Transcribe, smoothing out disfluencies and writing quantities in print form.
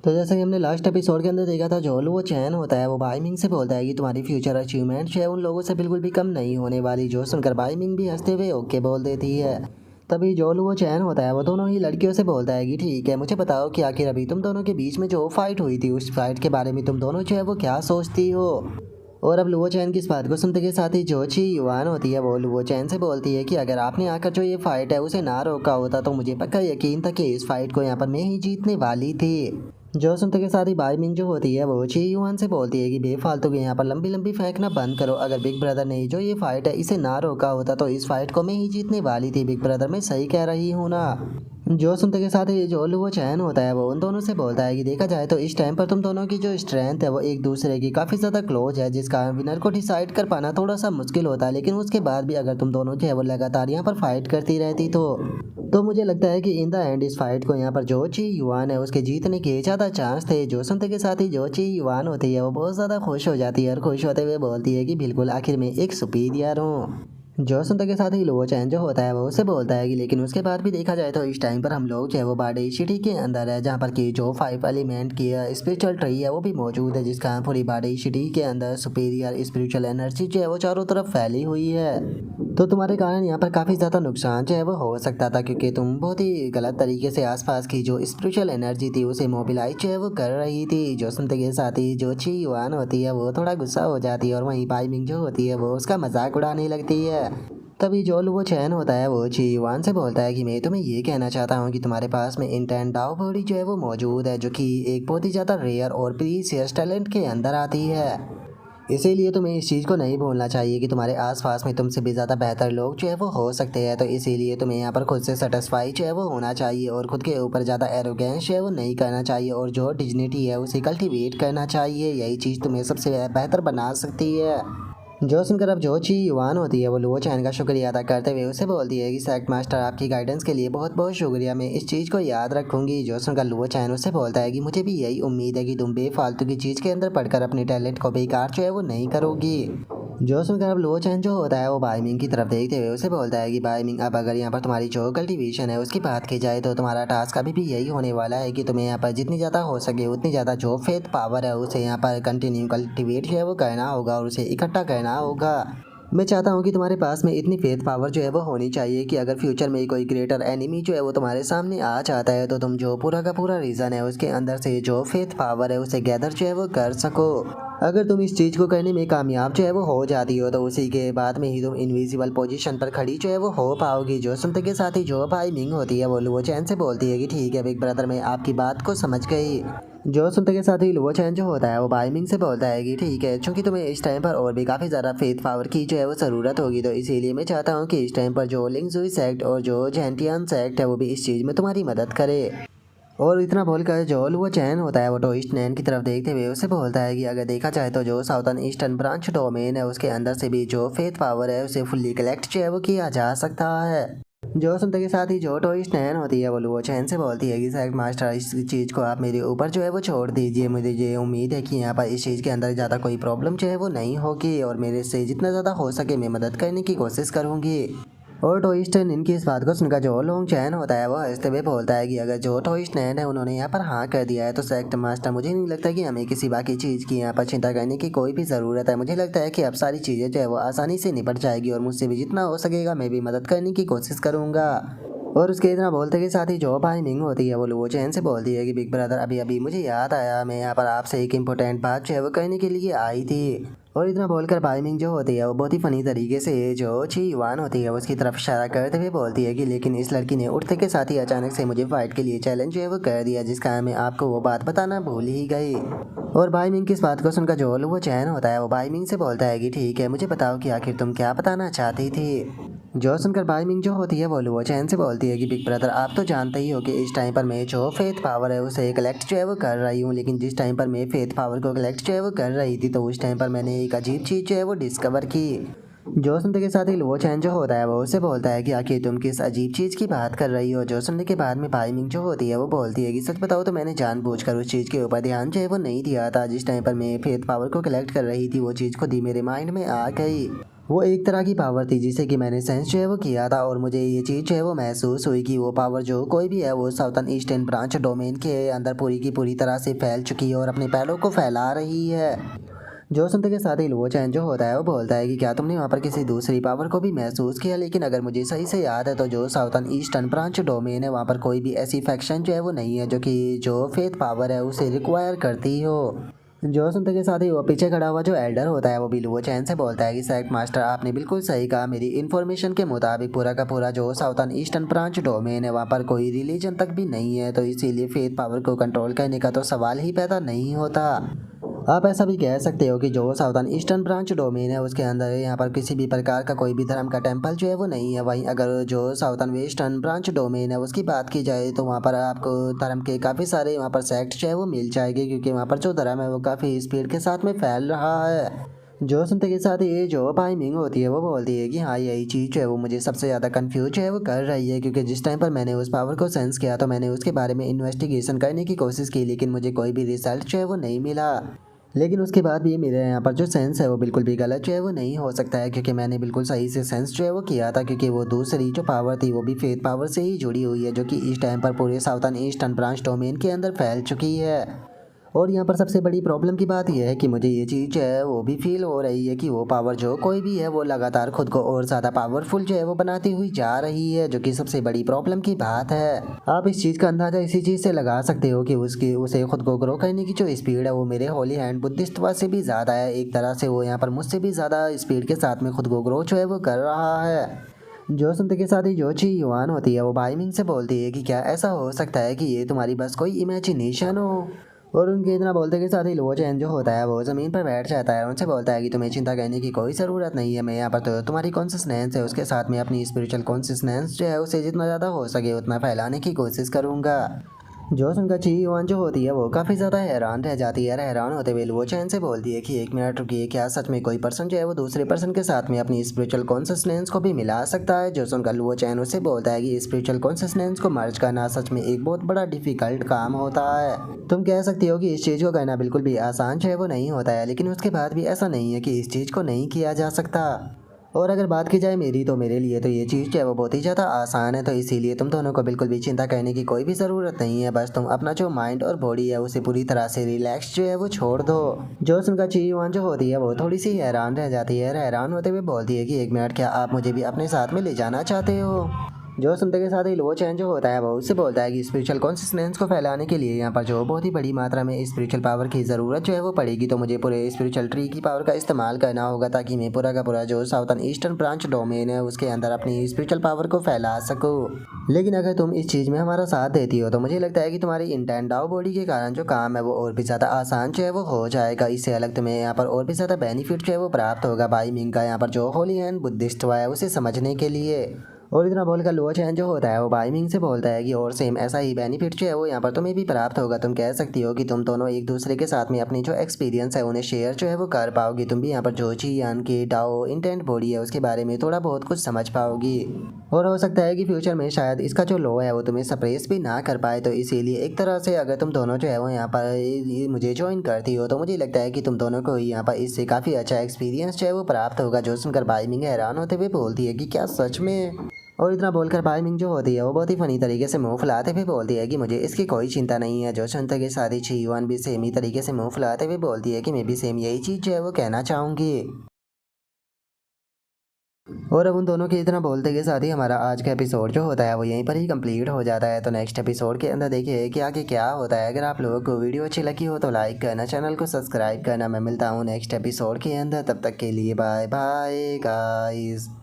तो जैसा कि हमने लास्ट एपिसोड के अंदर देखा था, जो वो चैन होता है वो बाई मिंग से बोलता है कि तुम्हारी फ्यूचर अचीवमेंट जो है उन लोगों से बिल्कुल भी कम नहीं होने वाली। जो सुनकर बाई मिंग भी हंसते हुए ओके बोल देती है। तभी जो वो चैन होता है वो दोनों ही लड़कियों से बोलता है कि ठीक है, मुझे बताओ कि आखिर अभी तुम दोनों के बीच में जो फाइट हुई थी उस फाइट के बारे में तुम दोनों जो है वो क्या सोचती हो। और अब लुओ चैन की इस बात को सुनते के साथ ही जो ची युवान होती है वो लुओ चैन से बोलती है कि अगर आपने आकर जो ये फाइट है उसे ना रोका होता तो मुझे पक्का यकीन था कि इस फाइट को यहाँ पर मैं ही जीतने वाली थी। जो सुनते के साथ ही बाई मिंग जो होती है वो ची युआन से बोलती है कि बेफालतू के यहाँ पर लंबी लंबी फेंकना बंद करो। अगर बिग ब्रदर ने जो ये फाइट है इसे ना रोका होता तो इस फाइट को मैं ही जीतने वाली थी। बिग ब्रदर, मैं सही कह रही हूँ ना। जो सुनते के साथ ही जो वो चैन होता है वो उन दोनों से बोलता है कि देखा जाए तो इस टाइम पर तुम दोनों की जो स्ट्रेंथ है वो एक दूसरे की काफ़ी ज़्यादा क्लोज है, जिस कारण विनर को डिसाइड कर पाना थोड़ा सा मुश्किल होता है। लेकिन उसके बाद भी अगर तुम दोनों जो है वो लगातार यहाँ पर फाइट करती रहती तो मुझे लगता है कि इन द एंड इस फाइट को यहाँ पर जो ची युआन है उसके जीतने के ज़्यादा चांस थे। जो सुनते के साथ ही जो ची युआन होती है वो बहुत ज़्यादा खुश हो जाती है और खुश होते हुए बोलती है कि बिल्कुल, आखिर में एक सुपीरियर हूँ। जो सुनते के साथ ही लुओ चैन जो होता है वो उससे बोलता है कि लेकिन उसके बाद भी देखा जाए तो इस टाइम पर हम लोग जो है वो बाडी सिटी के अंदर है, जहाँ पर कि जो 5 एलिमेंट की स्पिरिचुअल ट्री है वो भी मौजूद है, जिसका पूरी बाडी सिटी के अंदर सुपीरियर स्पिरिचुअल एनर्जी जो है वो चारों तरफ फैली हुई है। तो तुम्हारे कारण यहाँ पर काफ़ी ज़्यादा नुकसान जो है वो हो सकता था, क्योंकि तुम बहुत ही गलत तरीके से आसपास की जो स्पिरिचुअल एनर्जी थी उसे मोबिलाइज जो है वो कर रही थी। जो सुनते के साथ ही जो ची युआन होती है वो थोड़ा गुस्सा हो जाती है और वहीं बाई मिंग जो होती है वो उसका मजाक उड़ाने लगती है। तभी जो वो चैन होता है वो ची युआन से बोलता है कि मैं तुम्हें ये कहना चाहता हूँ कि तुम्हारे पास में इंटेंट डाओ बॉडी जो है वो मौजूद है, जो कि एक बहुत ही ज़्यादा रेयर और प्रीसियस टैलेंट के अंदर आती है। इसीलिए तुम्हें इस चीज़ को नहीं भूलना चाहिए कि तुम्हारे आसपास में तुमसे भी ज़्यादा बेहतर लोग जो है वो हो सकते हैं। तो इसीलिए तुम्हें यहाँ पर खुद से सेटिस्फाई जो है वो होना चाहिए और खुद के ऊपर ज़्यादा एरोगेंस जो है वो नहीं करना चाहिए और जो डिग्निटी है उसे कल्टीवेट करना चाहिए। यही चीज़ तुम्हें सबसे बेहतर बना सकती है। जो सुनकर अब जो ची युवान होती है वो लुओ चैन का शुक्रिया अदा करते हुए उसे बोलती है कि सेक्ट मास्टर, आपकी गाइडेंस के लिए बहुत बहुत शुक्रिया, मैं इस चीज़ को याद रखूंगी। जो सुनकर लुओ चैन उससे बोलता है कि मुझे भी यही उम्मीद है कि तुम बेफालतू की चीज़ के अंदर पढ़कर अपने टैलेंट को बेकार जो है वो नहीं करोगी। जो सुनकर अब लुओ चैन जो होता है वो बाई मिंग की तरफ देखते हुए उसे बोलता है कि बाई मिंग, अब अगर यहाँ पर तुम्हारी जो कल्टीवेशन है उसकी बात की जाए तो तुम्हारा टास्क अभी भी यही होने वाला है कि तुम्हें यहाँ पर जितनी ज़्यादा हो सके उतनी ज़्यादा जो फेथ पावर है उसे यहाँ पर कंटिन्यू कल्टीवेट जो है वो करना होगा और उसे इकट्ठा करना होगा। मैं चाहता हूँ कि तुम्हारे पास में इतनी फेथ पावर जो है वो होनी चाहिए कि अगर फ्यूचर में कोई ग्रेटर एनिमी जो है वो तुम्हारे सामने आ जाता है तो तुम जो पूरा का पूरा रीज़न है उसके अंदर से जो फेथ पावर है उसे गैदर जो है वो कर सको। अगर तुम इस चीज़ को करने में कामयाब जो है वो हो जाती हो तो उसी के बाद में ही तुम इनविजिबल पोजीशन पर खड़ी जो है वो हो पाओगी। जो सुनते के साथ ही जो भाई मिंग होती है वो लुओ चैन से बोलती है कि ठीक है बिग ब्रदर, मैं आपकी बात को समझ गई। जो सुनते के साथ ही लुओ चैन जो होता है वो बाई मिंग से बोलता है कि ठीक है, चूंकि तुम्हें इस टाइम पर और भी काफ़ी ज़्यादा फेथ पावर की जो है वो ज़रूरत होगी, तो इसीलिए मैं चाहता हूँ कि इस टाइम पर जो लिंगजुई सेक्ट और जो जेंटियन सेक्ट है वो भी इस चीज़ में तुम्हारी मदद करे। और इतना बोलकर जो वो चैन होता है वो टोइस्ट नैन की तरफ देखते हुए उसे बोलता है कि अगर देखा जाए तो जो साउथर्न ईस्टर्न ब्रांच डोमेन है उसके अंदर से भी जो फेथ पावर है उसे फुल्ली कलेक्ट जो है वो किया जा सकता है। जो सुनते के साथ ही जो टोइस्ट नैन होती है वो लुओ चैन से बोलती है कि सेक्ट मास्टर, इस चीज़ को आप मेरे ऊपर जो है वो छोड़ दीजिए। मुझे ये उम्मीद है कि यहाँ पर इस चीज़ के अंदर ज़्यादा कोई प्रॉब्लम जो है वो नहीं होगी और मेरे से जितना ज़्यादा हो सके मैं मदद करने की कोशिश करूँगी। और टोइस्ट नैन की इस बात को सुनकर जो लोंग चैन होता है वो हंसते हुए बोलता है कि अगर जो टोइस्ट नैन है उन्होंने यहाँ पर हाँ कर दिया है तो सेक्ट मास्टर, मुझे नहीं लगता कि हमें किसी बाकी चीज़ की यहाँ पर चिंता करने की कोई भी ज़रूरत है। मुझे लगता है कि अब सारी चीज़ें जो है वो आसानी से निपट जाएगी और मुझसे भी जितना हो सकेगा मैं भी मदद करने की कोशिश करूँगा। और उसके इतना बोलते के साथ ही जो भाई मिंग होती है वो लुओ चैन से बोलती है कि बिग ब्रदर, अभी अभी मुझे याद आया, मैं यहाँ पर आपसे एक इम्पोर्टेंट बात जो है वो कहने के लिए आई थी। और इतना बोलकर बाई मिंग जो होती है वो बहुत ही फनी तरीके से जो ची युआन होती है उसकी तरफ इशारा करते हुए बोलती है कि लेकिन इस लड़की ने उठते के साथ ही अचानक से मुझे फाइट के लिए चैलेंज जो है वो कर दिया, जिसका मैं आपको वो बात बताना भूल ही गई। और बाई मिंग की इस बात को सुनकर जो वो चैन होता है वो बाई मिंग से बोलता है कि ठीक है, मुझे बताओ कि आखिर तुम क्या बताना चाहती थी। जो सुनकर बाई मिंग जो होती है वो लुओ चैन से बोलती है कि बिग ब्रदर, आप तो जानते ही हो कि इस टाइम पर मैं जो फेथ पावर है उसे कलेक्ट जो है वो कर रही हूँ, लेकिन जिस टाइम पर मैं फेथ पावर को कलेक्ट जो है वो कर रही थी तो उस टाइम पर मैंने एक अजीब चीज़ जो है वो डिस्कवर की। जो सुनते के साथ ही लुओ चैन जो होता है वो उससे बोलता है कि आखिर तुम किस अजीब चीज़ की बात कर रही हो। जो सुनने के बाद में बाई मिंग जो होती है वो बोलती है कि सच बताओ तो मैंने जानबूझकर उस चीज़ के ऊपर ध्यान जो है वो नहीं दिया था। जिस टाइम पर मैं फेथ पावर को कलेक्ट कर रही थी वो चीज़ खुद ही मेरे माइंड में आ गई वो एक तरह की पावर थी जिसे कि मैंने सेंस जो है वो किया था और मुझे ये चीज़ जो है वो महसूस हुई कि वो पावर जो कोई भी है वो साउथर्न ईस्टर्न ब्रांच डोमेन के अंदर पूरी की पूरी तरह से फैल चुकी है और अपने पैरों को फैला रही है। जो सुनते के साथ ही लुओ चैन जो होता है वो बोलता है कि क्या तुमने वहाँ पर किसी दूसरी पावर को भी महसूस किया, लेकिन अगर मुझे सही से याद है तो जो साउथर्न ईस्टर्न ब्रांच डोमेन है वहाँ पर कोई भी ऐसी फैक्शन जो है वो नहीं है जो कि जो फेथ पावर है उसे रिक्वायर करती हो। जो सुनते के साथ ही वो पीछे खड़ा हुआ जो एल्डर होता है वो भी लुओ चैन से बोलता है कि सेक्ट मास्टर आपने बिल्कुल सही कहा, मेरी इन्फॉर्मेशन के मुताबिक पूरा का पूरा जो साउथर्न ईस्टर्न ब्रांच डोमेन है वहाँ पर कोई रिलीजन तक भी नहीं है, तो इसीलिए फेथ पावर को कंट्रोल करने का तो सवाल ही पैदा नहीं होता। आप ऐसा भी कह सकते हो कि जो साउथर्न ईस्टर्न ब्रांच डोमेन है उसके अंदर यहाँ पर किसी भी प्रकार का कोई भी धर्म का टेंपल जो है वो नहीं है। वहीं अगर जो साउथर्न वेस्टर्न ब्रांच डोमेन है उसकी बात की जाए तो वहाँ पर आपको धर्म के काफ़ी सारे वहाँ पर सेक्ट जो है वो मिल जाएगी, क्योंकि वहाँ पर जो धर्म है वो काफ़ी स्पीड के साथ में फैल रहा है। जो सुनते के साथ ये जो भाई मिंग होती है वो बोलती है कि हाँ यही चीज़ जो है वो मुझे सबसे ज़्यादा कंफ्यूज जो है वो कर रही है, क्योंकि जिस टाइम पर मैंने उस पावर को सेंस किया तो मैंने उसके बारे में इन्वेस्टिगेशन करने की कोशिश की, लेकिन मुझे कोई भी रिजल्ट जो है वो नहीं मिला। लेकिन उसके बाद भी मेरे यहाँ पर जो सेंस है वो बिल्कुल भी गलत जो है वो नहीं हो सकता है, क्योंकि मैंने बिल्कुल सही से सेंस जो है वो किया था, क्योंकि वो दूसरी जो पावर थी वो भी फेथ पावर से ही जुड़ी हुई है जो कि इस टाइम पर पूरे साउथर्न ईस्टर्न ब्रांच डोमेन के अंदर फैल चुकी है। और यहाँ पर सबसे बड़ी प्रॉब्लम की बात यह है कि मुझे ये चीज़ जो है वो भी फील हो रही है कि वो पावर जो कोई भी है वो लगातार खुद को और ज़्यादा पावरफुल जो है वो बनाती हुई जा रही है, जो कि सबसे बड़ी प्रॉब्लम की बात है। आप इस चीज़ का अंदाज़ा इसी चीज़ से लगा सकते हो कि उसे खुद को ग्रो करने की जो स्पीड है वो मेरे होली हैंड बुद्धिस्ट से भी ज़्यादा है। एक तरह से वो यहाँ पर मुझसे भी ज़्यादा स्पीड के साथ में खुद को ग्रो जो है वो कर रहा है। जो सुनते के साथ ही जो ची युआन होती है वो बाई मिंग से बोलती है कि क्या ऐसा हो सकता है कि ये तुम्हारी बस कोई इमेजिनेशन हो। और उनके इतना बोलते के साथ ही लुओ चैन जो होता है वो ज़मीन पर बैठ जाता है और उनसे बोलता है कि तुम्हें चिंता करने की कोई ज़रूरत नहीं है, मैं यहाँ पर तो तुम्हारी कॉन्सिस्टेंस है उसके साथ में अपनी स्पिरिचुअल कॉन्सिस्टेंस जो है उसे जितना ज़्यादा हो सके उतना फैलाने की कोशिश करूँगा। जो सुनकर ची युआन जो होती है वो काफ़ी ज़्यादा हैरान रह जाती है। हैरान होते हुए लुओ चैन से बोलती है कि एक मिनट रुकिए, क्या सच में कोई पर्सन जो है वो दूसरे पर्सन के साथ में अपनी स्पिरिचुअल कॉन्सिस्टेंस को भी मिला सकता है। जो सुनकर लुओ चैन उससे बोलता है कि स्पिरिचुअल कॉन्सिस्टेंस को मर्ज करना सच में एक बहुत बड़ा डिफिकल्ट काम होता है। तुम कह सकती हो कि इस चीज़ को करना बिल्कुल भी आसान जो है वो नहीं होता है, लेकिन उसके बाद भी ऐसा नहीं है कि इस चीज़ को नहीं किया जा सकता। और अगर बात की जाए मेरी तो मेरे लिए तो ये चीज़ जो है वो बहुत ही ज़्यादा आसान है, तो इसीलिए तुम दोनों को बिल्कुल भी चिंता करने की कोई भी ज़रूरत नहीं है। बस तुम अपना जो माइंड और बॉडी है उसे पूरी तरह से रिलैक्स जो है वो छोड़ दो। जो सुनकर ची युआन जो होती है वो थोड़ी सी हैरान रह जाती है। हैरान होते हुए बोलती है कि एक मिनट, क्या आप मुझे भी अपने साथ में ले जाना चाहते हो। जो सुनते के साथ ही लुओ चैन जो होता है वो उससे बोलता है कि स्पिरिचुअल कॉन्सिस्टेंस को फैलाने के लिए यहाँ पर जो बहुत ही बड़ी मात्रा में स्पिरिचुअल पावर की ज़रूरत जो है वो पड़ेगी, तो मुझे पूरे स्पिरिचुअल ट्री की पावर का इस्तेमाल करना होगा ताकि मैं पूरा का पूरा जो साउथर्न ईस्टर्न ब्रांच डोमेन है उसके अंदर अपनी स्पिरिचुअल पावर को फैला सकूँ। लेकिन अगर तुम इस चीज़ में हमारा साथ देती हो तो मुझे लगता है कि तुम्हारी इंटेंडाओ बॉडी के कारण जो काम है वो और भी ज़्यादा आसान जो है वो हो जाएगा। इससे अलग तुम्हें यहाँ पर और भी ज़्यादा बेनिफिट जो है वो प्राप्त होगा बाई मिंग का यहाँ पर जो होली एंड बुद्धिस्ट है उसे समझने के लिए। और इतना बोलकर लुओ चैन जो होता है वो बाई मिंग से बोलता है कि और सेम ऐसा ही बेनिफिट जो है वो यहाँ पर तुम्हें भी प्राप्त होगा। तुम कह सकती हो कि तुम दोनों एक दूसरे के साथ में अपनी जो एक्सपीरियंस है उन्हें शेयर जो है वो कर पाओगी। तुम भी यहाँ पर जो ची यान की डाओ इंटेंट बॉडी है उसके बारे में थोड़ा बहुत कुछ समझ पाओगी। और हो सकता है कि फ्यूचर में शायद इसका जो लो है वो तुम्हें सप्रेस भी ना कर पाए, तो इसीलिए एक तरह से अगर तुम दोनों जो है वो यहाँ पर मुझे ज्वाइन करती हो तो मुझे लगता है कि तुम दोनों को यहाँ पर इससे काफ़ी अच्छा एक्सपीरियंस जो है वो प्राप्त होगा। जो सुनकर बाई मिंग हैरान होते हुए बोलती है कि क्या सच में। और इतना बोलकर बाई मिंग जो होती है वो बहुत ही फनी तरीके से मुंह फुलाते हुए बोलती है कि मुझे इसकी कोई चिंता नहीं है। जो सुनते के साथ ही ची युआन भी सेम ही तरीके से मुंह फुलाते हुए बोलती है कि मैं भी सेम यही चीज़ जो है वो कहना चाहूँगी। और अब उन दोनों के इतना बोलते के साथ ही हमारा आज का एपिसोड जो होता है वो यहीं पर ही कंप्लीट हो जाता है। तो नेक्स्ट एपिसोड के अंदर देखिए कि आगे क्या होता है। अगर आप लोगों को वीडियो अच्छी लगी हो तो लाइक करना, चैनल को सब्सक्राइब करना। मैं मिलता हूँ नेक्स्ट एपिसोड के अंदर, तब तक के लिए बाय बाय गाइस।